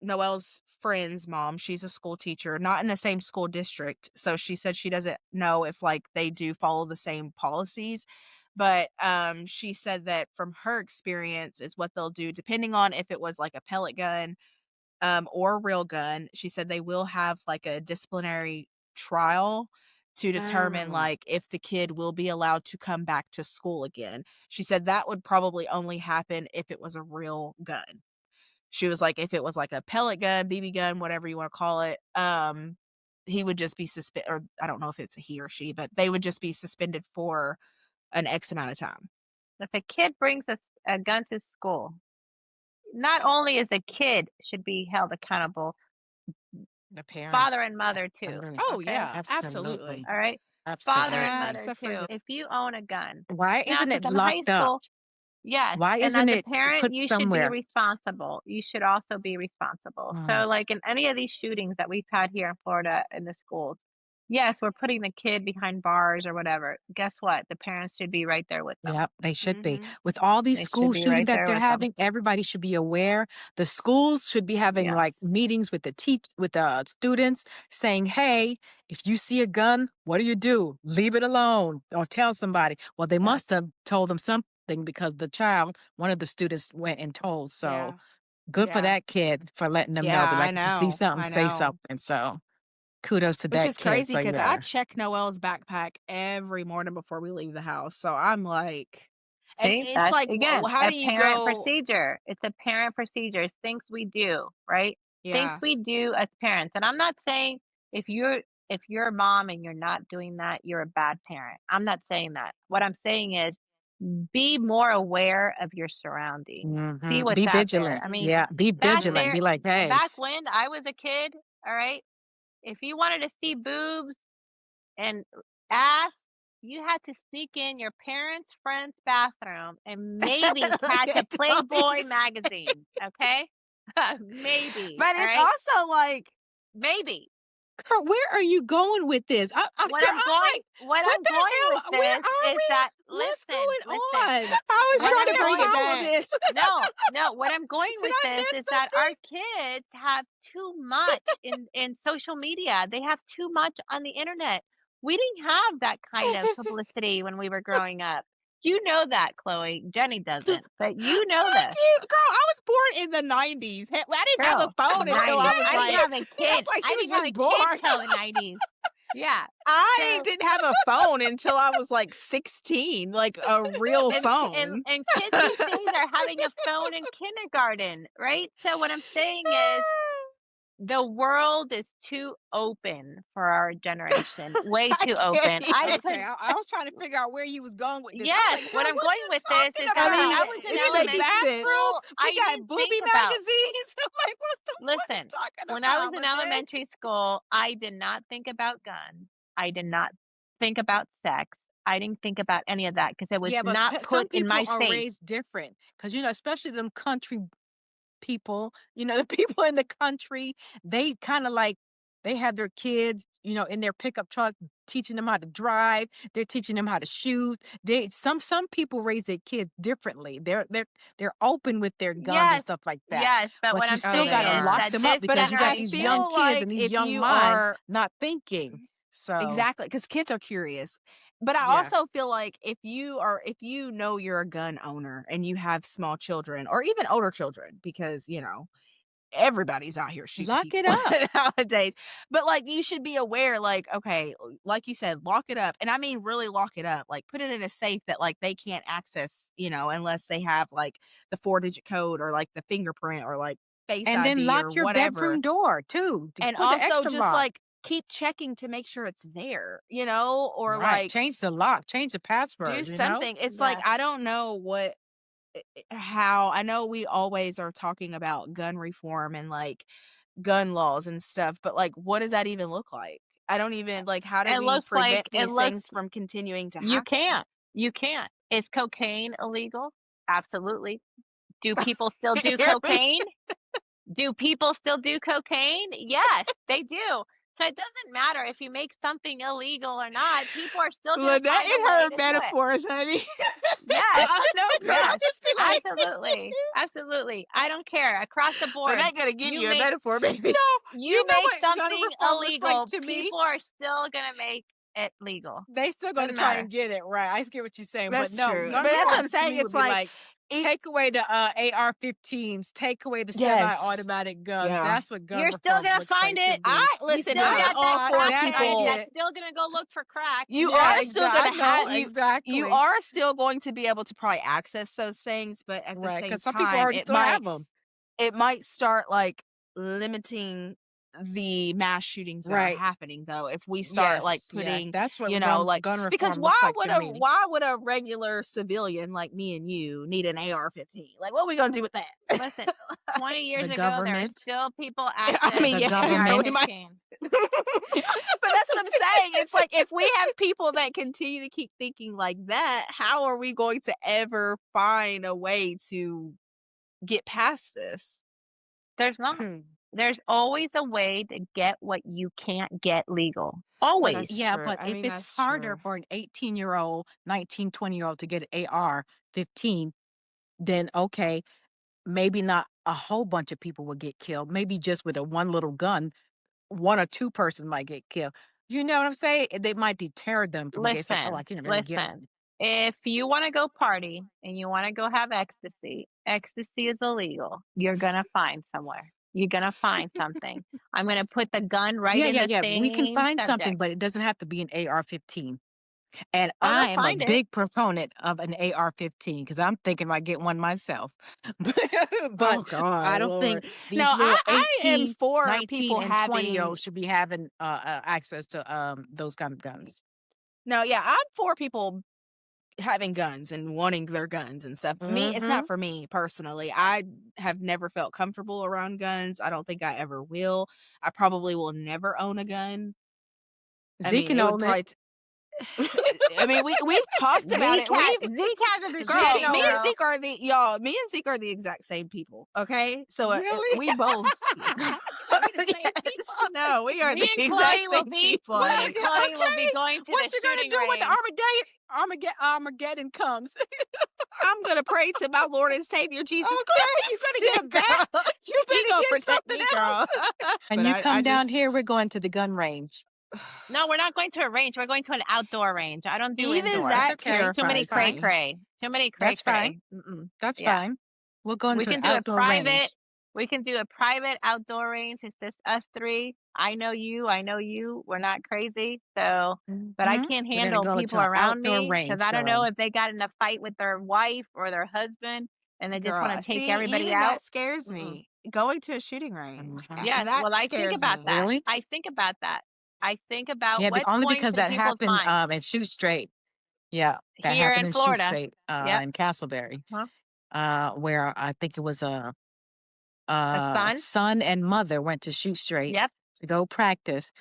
Noelle's friend's mom. She's a school teacher, not in the same school district. So she said she doesn't know if like they do follow the same policies. But she said that from her experience is what they'll do, depending on if it was like a pellet gun or a real gun. She said they will have like a disciplinary trial to determine Mm. like if the kid will be allowed to come back to school again. She said that would probably only happen if it was a real gun. She was like, if it was like a pellet gun, BB gun, whatever you want to call it, he would just be suspended, or I don't know if it's a he or she, but they would just be suspended for an X amount of time. If a kid brings a gun to school, not only is the kid should be held accountable, The parents. father and mother too. Absolutely. Oh, Okay? yeah, Absolutely. absolutely. All right? Absolutely. Father and mother too. Abso-freaking- If you own a gun. Why Now, isn't if it it's in high locked up? school, yes. Why And isn't as a it parent, put you should be somewhere? responsible. You should also be responsible. Mm. So, like in any of these shootings that we've had here in Florida in the schools, yes, we're putting the kid behind bars or whatever. Guess what? The parents should be right there with them. Yep, they should be. Mhm. With all these They should school be shootings right that there they're with them. having, everybody should be aware. The schools should be having like Yes. meetings with the students saying, "Hey, if you see a gun, what do? Leave it alone or tell somebody." Well, they must Yes. have told them something because one of the students went and told. So Yeah. good for Yeah. that kid for letting them know. Yeah, But I like, if you see know. something, I say know. something. So kudos to Which that is kid. crazy So because I yeah. check Noelle's backpack every morning before we leave the house. So I'm like, and See, it's that's like, again how a do you parent go? procedure. It's a parent procedure. It's things we do, right? Things Yeah. we do as parents. And I'm not saying if you're a mom and you're not doing that, you're a bad parent. I'm not saying that. What I'm saying is be more aware of your surroundings. See what's Be out there. vigilant. I mean, Yeah, be back vigilant. there, Be like, hey. back when I was a kid, all right, if you wanted to see boobs and ass, you had to sneak in your parents' friend's bathroom and maybe catch Yeah, a Playboy please. magazine, okay? Maybe, But all it's right? also like, Maybe. Girl, where are you going with this? Girl, I'm What like, what the with hell? Where this are is that we? What's listen, going on? I was I what trying I'm to can't bring it going follow back. this. no, what I'm going Did with I this miss is that our something? kids have too much in social media. They have too much on the internet. We didn't have that kind of publicity when we were growing up. You know that, Chloe. Jenny doesn't, but you know I this. can't, girl. I was born in the 90s. Heck, I didn't have a Girl, phone until I 90s. was I didn't like, have a She was kid. like I she was didn't have just a kid born. till the 90s. Yeah. I So didn't have a phone until I was like 16, like a real phone. and kids these days are having a phone in kindergarten, right? So what I'm saying is the world is too open for our generation, way I too can't open. I even. could, Okay, I was trying to figure out where you was going with this. I was yes, like, what girl, I'm what going you with this talking is that I when mean, I about? was in We it's got making elementary sense. school, bathrooms, we I got didn't think booby about, magazines. I'm like, what are you listen, talking when I was about, in Lynnette? elementary school, I did not think about guns. I did not think about sex. I didn't think about any of that because it was Yeah, but not some put in people my are face. raised different because especially them country people, the people in the country, they kind of like they have their kids, in their pickup truck, teaching them how to drive. They're teaching them how to shoot. Some people raise their kids differently. They're open with their guns and Yes, stuff like that. yes, but what But you I'm Oh, still they saying got to is lock are. that them up this But because you got I these generation, young feel kids and like these if young you minds are not thinking. So exactly, because kids are curious. But I yeah, also feel like if you know you're a gun owner and you have small children or even older children, because everybody's out here shooting lock it people up. nowadays. But like you should be aware, like, okay, like you said, lock it up. And I mean really lock it up. Like put it in a safe that like they can't access, unless they have like the 4-digit code or like the fingerprint or like Face And then ID or lock your whatever. bedroom door too. To And put the also extra just lock. like keep checking to make sure it's there, or Right. like Change the lock. Change the do password. something. It's like yes. I don't know how I know we always are talking about gun reform and like gun laws and stuff, but like what does that even look like? I don't even like how do It we looks like prevent these things from continuing to you happen? can't. You can't. Is cocaine illegal? Absolutely. Do people still do Hear me? cocaine? Do people still do cocaine? Yes, they do. So it doesn't matter if you make something illegal or not. People are still going to Lynette find a and way her to do it. metaphors, honey. Yes. No, girl. I Yes. just be like, Absolutely. Absolutely. I don't care. Across the board, Lynette gonna give you you a make metaphor, baby. no, you you know make what gun something reform looks like illegal, to me? people are still going to make it legal. They still gonna Doesn't try matter. and get it, right. I get what you're saying, but That's no, true. gun But that's what reform I'm to saying. me would It's be like, like, it, take away the AR-15s, take away the yes. semi-automatic guns. Yeah. That's what gun You're still reform gonna looks find like to it. me. You Listen, still I'm got all that for that I crackhead people. get. that's still gonna go look for crack. You Yeah, are still going I to know, have you exactly. are still going to be able to probably access those things, but at the Right, same because some people time, already still have them. it might start like limiting the mass shootings that are Right. happening, though, if we start like Yes, putting, that's what like, gun because reform looks like to me. why would a regular civilian like me and you need an AR-15? Like, what are we gonna do with that? Listen, 20 years The ago, there are government. still people I mean, active The with government. we might. AR-15. But that's what I'm saying. It's like, if we have people that continue to keep thinking like that, how are we going to ever find a way to get past this? There's not. There's always a way to get what you can't get legal. Always. That's Yeah, true. but I if mean, it's that's harder true. for an 18-year-old, 19, 20-year-old to get an AR-15, then okay, maybe not a whole bunch of people will get killed. Maybe just with a one little gun, one or two person might get killed. You know what I'm saying? They might deter them from getting like, oh, I can't really get one. Listen. If you want to go party and you want to go have ecstasy, ecstasy is illegal. You're gonna find somewhere. You're gonna find something. I'm gonna put the gun right in the Yeah. We can same find something, subject. but it doesn't have to be an AR-15. And Oh, I they'll am a find it. big proponent of an AR-15 because I'm thinking about getting one myself. But Oh God, I don't Lord. think these No, little I am 18, for 19, people and 20 year having. olds should be having access to those kind of guns. No, yeah, I'm for people having guns and wanting their guns and stuff. Me, it's not for me personally. I have never felt comfortable around guns. I don't think I ever will. I probably will never own a gun. I Zeke mean, can it would own it. probably. I mean, we've talked about it. Zeke hasn't been Girl, shooting, me and girl. Zeke are me and Zeke are the exact same people. Okay, so Really? we both. Yes, no, we are Me the and exact Chloe will same be. people. Me and Chloe will be going to What the you gonna shooting do when range. the Armageddon comes? I'm gonna pray to my Lord and Savior Jesus Okay, Christ. you better get that. Girl. You He better gonna get protect something me, girl. And But you I come down here, just- we're going to the gun range. No, we're not going to a range. We're going to an outdoor range. I don't do Even indoor. that okay. There's too many terrifies cray me. cray. Too many cray That's fine. cray. That's Yeah. fine. We'll go into We an can do a outdoor private. range. We can do a private outdoor range. It's just us three. I know you. I know you. We're not crazy. So, but I can't We're gonna handle go people to an around outdoor me range, because I don't know girl. if they got in a fight with their wife or their husband and they just want Girl, to take see, everybody even out. that scares me. Going to a shooting range. Yes. That Well, I think scares about me. that. Really? I think about that. I think about Yeah, what's only going because through that people's happened minds in Shoot Straight. Yeah, that here happened in in Shoot Florida. Straight Yep. in Castleberry. Where I think it was A son. son and mother went to Shoot Straight Yep. to go practice.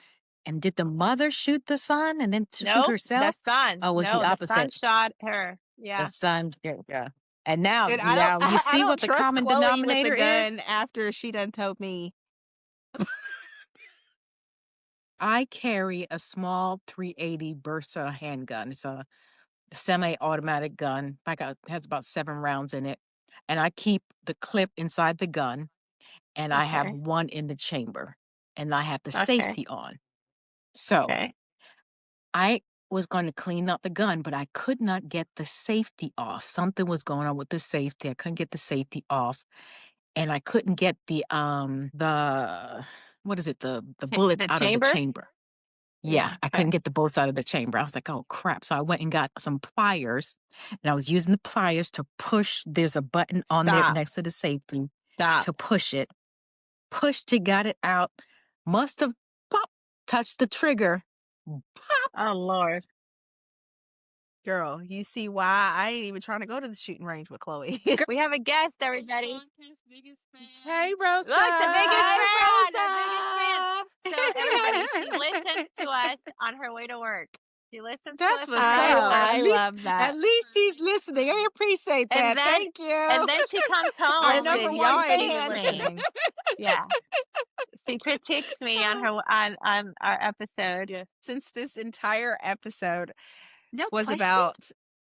And did the mother shoot the son and then shoot No, the herself? son. Oh, was No, the the son opposite? shot her. The Yeah. son, yeah. And now, And now you I see don't what the trust common Chloe with the denominator is? gun after she done told me. I carry a small 380 Bersa handgun. It's a semi-automatic gun. It has about 7 rounds in it. And I keep the clip inside the gun, and I have Okay. one in the chamber, and I have the Okay. safety on. So Okay. I was going to clean up the gun, but I could not get the safety off. Something was going on with the safety. I couldn't get the safety off, and I couldn't get the what is it? The bullets The out of the chamber? chamber. Yeah. Yeah, I couldn't get the bullets out of the chamber. I was like, oh crap. So I went and got some pliers, and I was using the pliers to push. There's a button on there Stop. next to the safety Stop. to push it. Pushed it, got it out. Must have pop touched the trigger. Pop. Oh Lord. Girl, you see why I ain't even trying to go to the shooting range with Chloe. We have a guest, everybody. Hey, Rosa. Look, the biggest Hi, fan. The biggest fan. So everybody, she Rosa. listens to us on her way to work. She listens That's to us what's on her way to up. work. I love that. At least she's listening. I appreciate that. And then, Thank you. and then she comes home. My Listen, number y'all one ain't even fan. listening. Yeah. She critiques me on her on our episode. Since this entire episode No was question. about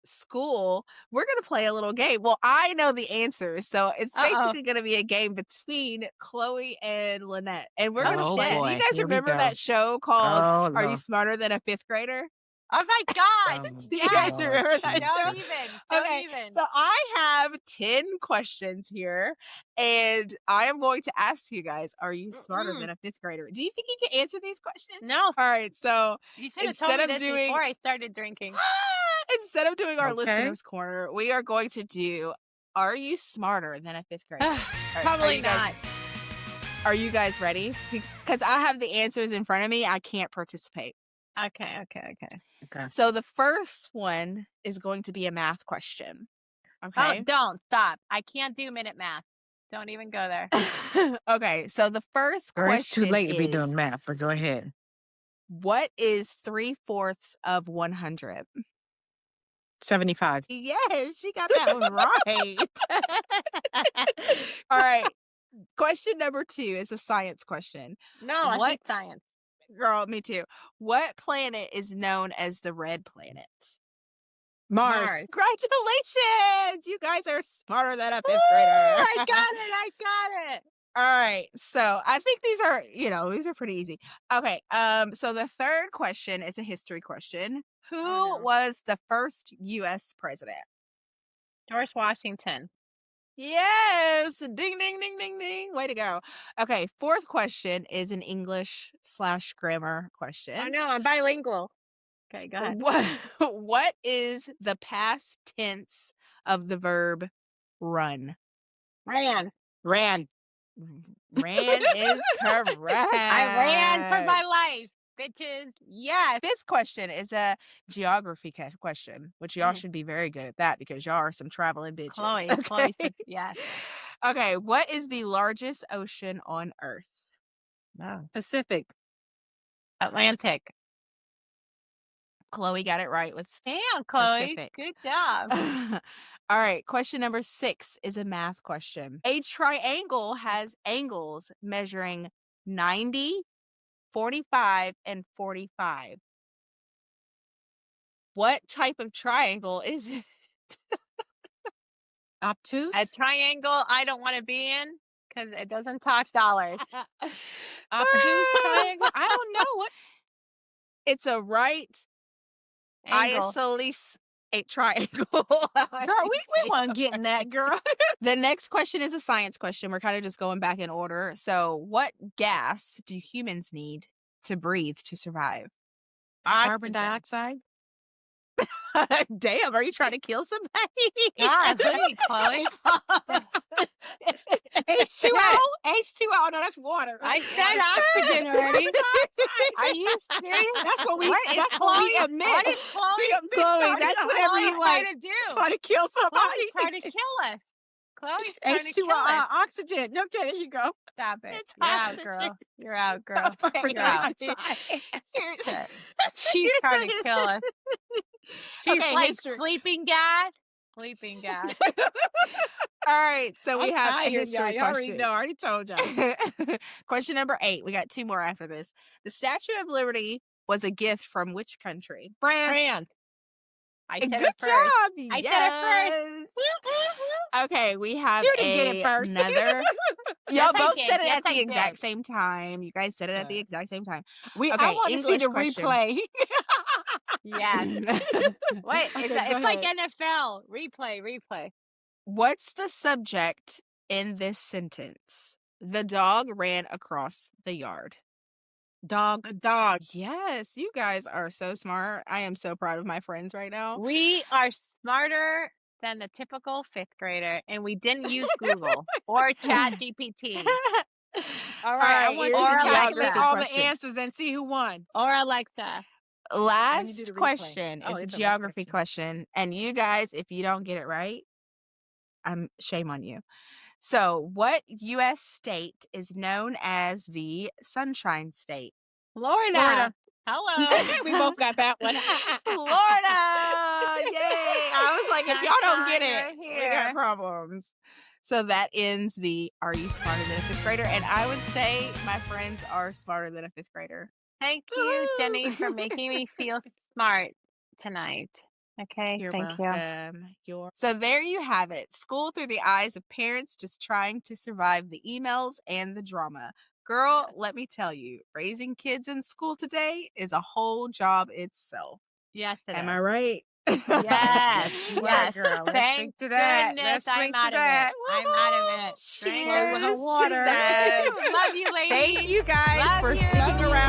school, we're gonna play a little game. Well, I know the answers, so it's basically gonna be a game between Chloe and Lynnette, and we're gonna Oh, play. shit. Do you boy. guys Here we remember go. that show called Oh, "Are You Lord. Smarter Than a Fifth Grader"? Oh my gosh. Do you Yes. guys remember that Don't show? even. Don't Okay, even. so I have 10 questions here, and I am going to ask you guys, are you smarter than a fifth grader? Do you think you can answer these questions? No. All right, so You should have instead told me of this doing before I started drinking. our Okay. listeners corner, we are going to do, are you smarter than a fifth grader? All right, Probably not. Are you guys ready? Because I have the answers in front of me. I can't participate. Okay. So the first one is going to be a math question. Oh, Okay. don't stop. I can't do minute math. Don't even go there. Okay. So the first Girl, it's too question late to be is, doing math, but go ahead. what is 3/4 of 100? 75. Yes, she got that one right. All right. Question number 2 is a science question. No, I What? hate science. Girl, me too. What planet is known as the red planet? Mars. Congratulations! You guys are smarter than a fifth grader. I got it. All right. So I think these are pretty easy. Okay. So the third question is a history question. Who Oh, no. was the first US president? George Washington. Yes. Ding, ding, ding, ding, ding. Way to go. Okay. Fourth question is an English/grammar question. I know, I'm bilingual. Okay, go ahead. What is the past tense of the verb run? Ran. Ran. Ran is correct. I ran for my life, bitches. Yes. Fifth question is a geography question, which y'all Mm. should be very good at that because y'all are some traveling bitches. Chloe Okay. said yes. Okay, what is the largest ocean on Earth? No. Pacific. Atlantic. Chloe got it right with Damn, Chloe. Pacific. Good job. All right, question number 6 is a math question. A triangle has angles measuring 90, 45, and 45. What type of triangle is it? Obtuse. A triangle I don't want to be in because it doesn't talk dollars. Obtuse triangle. I don't know what. It's a right Angle. isosceles triangle. Girl, we weren't getting that, girl. The next question is a science question. We're kind of just going back in order. So, what gas do humans need to breathe to survive? Carbon dioxide. Damn, are you trying to kill somebody? God, please, Chloe. H2O. H2O. No, that's water. I said oxygen already. Are you serious? That's what we. What is That's what we Chloe? admit. What is Chloe? Chloe, that's whenever Chloe you trying like to do? Trying to kill somebody. Chloe's trying to kill us. Chloe's trying to kill H2O. us. Oxygen. Okay, there you go. Stop it. It's You're out, oxygen. girl. You're out, girl. Carbon You're out. dioxide. She's trying to kill us. She's Okay, like history. sleeping gas. Sleeping gas. All right, so we I'm have a tired, history y'all. I already question. know. I already told y'all. Question number 8. We got 2 more after this. The Statue of Liberty was a gift from which country? France. I said Good it first. job. I yes. said it first. Okay, we have You didn't get it first. another. Yes, Y'all I both did. said it Yes, at the I exact did. same time. You guys said it at the exact same time. I Okay, want to see English the question. replay. Yes. Wait, Okay, it's go like ahead. NFL. Replay. What's the subject in this sentence? The dog ran across the yard. Dog. A dog. Yes, you guys are so smart. I am so proud of my friends right now. We are smarter than the typical 5th grader, and we didn't use Google or Chat GPT All right, I want here's you a to calculate geography all question. the answers and see who won. or Alexa. When you do Last the replay. question Oh, is a it's a last geography question. And you guys, if you don't get it right, shame on you. So, what U.S. state is known as the Sunshine State? Florida. Hello. We both got that one. Florida! Yay! I was like, if y'all don't get Sunshine it, right we got here. problems. So that ends the Are You Smarter Than a Fifth Grader? And I would say my friends are smarter than a fifth grader. Thank you, Jenny, for making me feel smart tonight. Okay, You're thank you. welcome. So there you have it. School through the eyes of parents just trying to survive the emails and the drama. Girl, let me tell you, raising kids in school today is a whole job itself. Yes, it Am is. I right? Yes, Yes, you are, yes. girl. Let's Thank drink to that. goodness Let's I'm drink to out of that. it. I'm out of it. Chloe with her Cheers to water. that. Love you, ladies. Thank you guys Love for you. sticking Love you. around.